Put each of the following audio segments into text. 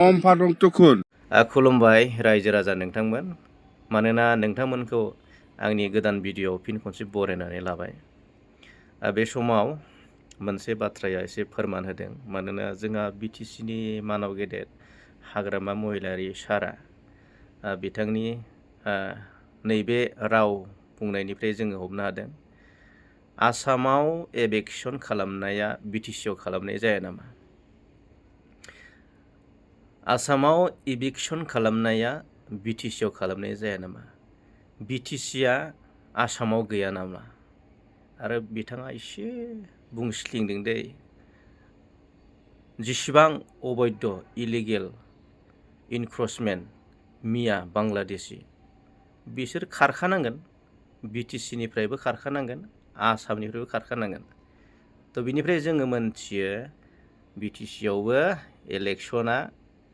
खुलुमबाय रायजो राजा नोंथांमोन मानोना नोंथांमोनखौ आंनि गोदान भिडिअ फिन खनसे बरायनानै लाबाय। बे समाव मोनसे बाथ्राया एसे फोरमान होदों मानोना जोंहा बिटिसिनि मानव गेदेर हाग्रामा महिलारि सारा बिथांनि नैबे राव बुंनायनिफ्राय जोङो हमनो हादों आसामाव एभेक्सन खालामनाया बिटिसिआव खालामनाय जाया नामा? आसामाव इभिक्सन खालामनाया बिटिसिआव खालामनाय जाया नामा? बिटिसिआ आसामाव गैया नामा? आरो बिथाङा एसे बुंस्लिंदों दे जेसेबां अबैध इलिगेल इनक्रचमेन्ट मिया बांलादेशी बिसोर खारखानांगोन, बिटिसिनिफ्रायबो खारखानांगोन, आसामनिफ्रायबो खारखानांगोन। थ' बिनिफ्राय जोङो मोनथियो बिटिसिआवबो इलेक्शना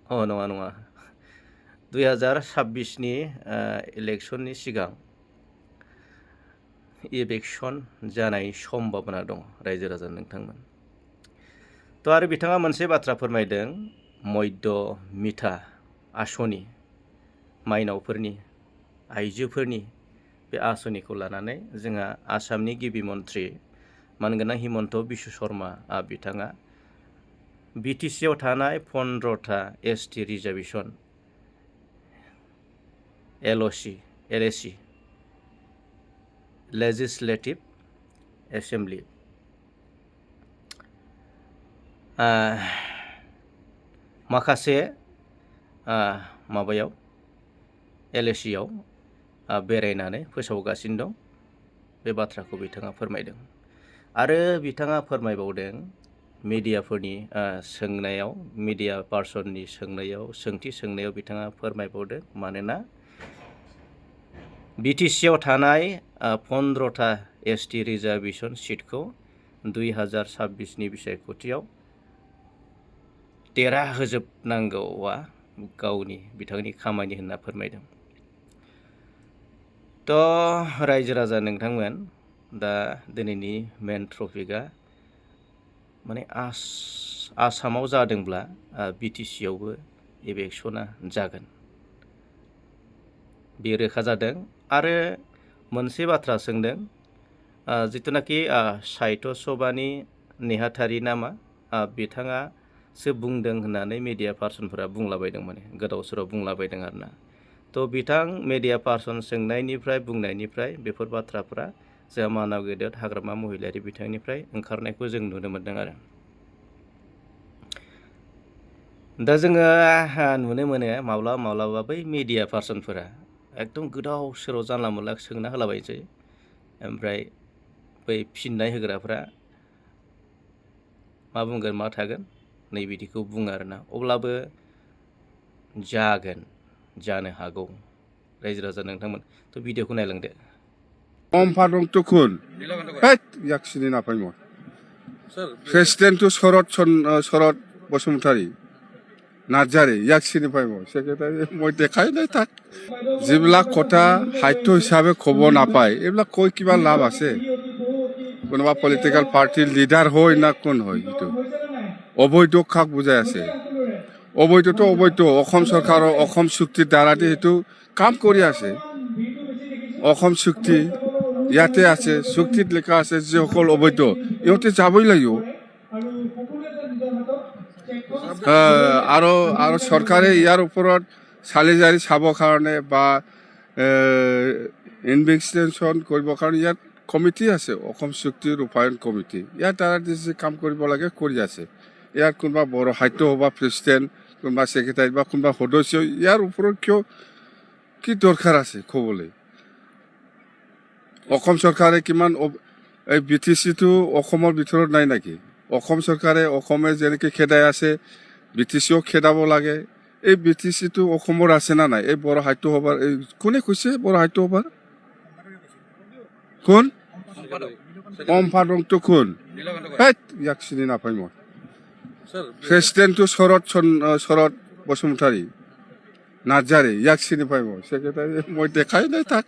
नङा 2026नि इलेक्शननि सिगां इभेक्सन जानायनि सम्भाबना दं रायजो राजा नोंथांमोन। थ' आरो बिथाङा मोनसे बाथ्रा फोरमायदों मध्य मिथा आसनि माइनावफोरनि आइजोफोरनि बे आसनिखौ लानानै जोंहा आसामनि गिबि मन्थ्रि मानगोनां हिमन्त बिश्व शर्मा बिथाङा बिटिसिआव थानाय 15था ST reservation LAC legislative assembly माखासे माबायाव एलएसिआव बेरायनानै फोसावगासिनो दं बे बाथ्राखौ बिथाङा फोरमायदों। आरो बिथाङा फोरमायबावदों मिडियाफोरनि सोंनायाव मिडिया पार्सननि सोंथि सोंनायाव बिथाङा फोरमायबावदों मानोना बिटिसिआव थानाय 15था एसटि रिजार्भेसन सिटखौ 2026नि बिसायख'थियाव देरहाहोजोबनांगौआ बिथांनि खामानि होनना फोरमायदों। थ' रायजो राजा नोंथांमोन दा दिनैनि मेन टपिकआ माने आसामाव जादोंब्ला बिटिसिआवबो इभेक्सना जागोन बे रोखा जादों। आरो मोनसे बाथ्रा सोंदों जिथुनाखि साहित्य सभानि नेहाथारि नामा बिथाङासो बुंदों होननानै मिडिया पार्सनफोरा बुंलाबायदों, माने गोदाव सोराव बुंलाबायदों आरोना। थ' बिथां मिडिया पार्सन सोंनायनिफ्राय बुंनायनिफ्राय बेफोर बाथ्राफ्रा जोंहा मानव गेदेर हाग्रामा महिलारि बिथांनिफ्राय ओंखारनायखौ जों नुनो मोन्दों आरो। दा जोङो नुनो मोनो माब्लाबा बै मिडिया पार्सनफोरा एकदम गोदाव सोराव जानला मोनला सोंना होलाबायनोसै, ओमफ्राय बै फिननाय होग्राफ्रा मा बुंगोन मा थागोन नै बिदिखौ बुङो आरोना। अब्लाबो जानो हागौ रायजो राजा नोंथांमोन। थ' भिडिअखौ नायलांदो। प्रेसिडेन्ट शरद बसुमतारी नार्जारी याक्सिनि पाइम सेक्रेटारी মই দেখাই নাই তাক। যিবিলাক কথা সাহিত্য হিচাপে ক'ব নাপায় এইবিলাক কৈ কিবা লাভ আছে? কোনোবা পলিটিকেল পাৰ্টিৰ লিডাৰ হয় না কোন হয়? এইটো অবৈধ কাক বুজাই আছে? অবৈধটো অবৈধ, অসম চৰকাৰৰ অসম চুক্তিৰ দ্বাৰা সেইটো কাম কৰি আছে। অসম চুক্তি ইয়াতে আছে, চুক্তিত লিখা আছে যিসকল অবৈধ ইহঁতে যাবই লাগিব। আৰু চৰকাৰে ইয়াৰ ওপৰত চালি জাৰি চাবৰ কাৰণে বা ইনভেষ্টিগেশ্যন কৰিবৰ কাৰণে ইয়াত কমিটি আছে, অসম চুক্তি ৰূপায়ণ কমিটি। ইয়াৰ দ্বাৰা যি কাম কৰিব লাগে কৰি আছে। ইয়াৰ কোনোবা বড়ো সাহিত্য সভা প্ৰেচিডেণ্ট, কোনোবা ছেক্ৰেটাৰী বা কোনোবা সদস্য ইয়াৰ ওপৰত কি দৰকাৰ আছে ক'বলৈ? অসম চৰকাৰে কিমান এই বিটিচিটো অসমৰ ভিতৰত নাই নেকি? অসম চৰকাৰে অসমে যেনেকৈ খেদাই আছে বিটিচিও খেদাব লাগে। এই বিটিচিটো অসমৰ আছে না নাই? এই বড়ো সাহিত্য সভাৰ কোনে কৈছে? বড়ো সাহিত্য সভাৰ কোন সম্পাদকটো কোন? ইয়াক চিনি নাপায় মই। প্ৰেচিডেণ্টটো শৰদ বসুমতাৰী নাৰ্জাৰী ইয়াক চিনি পাই মই, সেক্ৰেটাৰী মই দেখাই নাই তাক।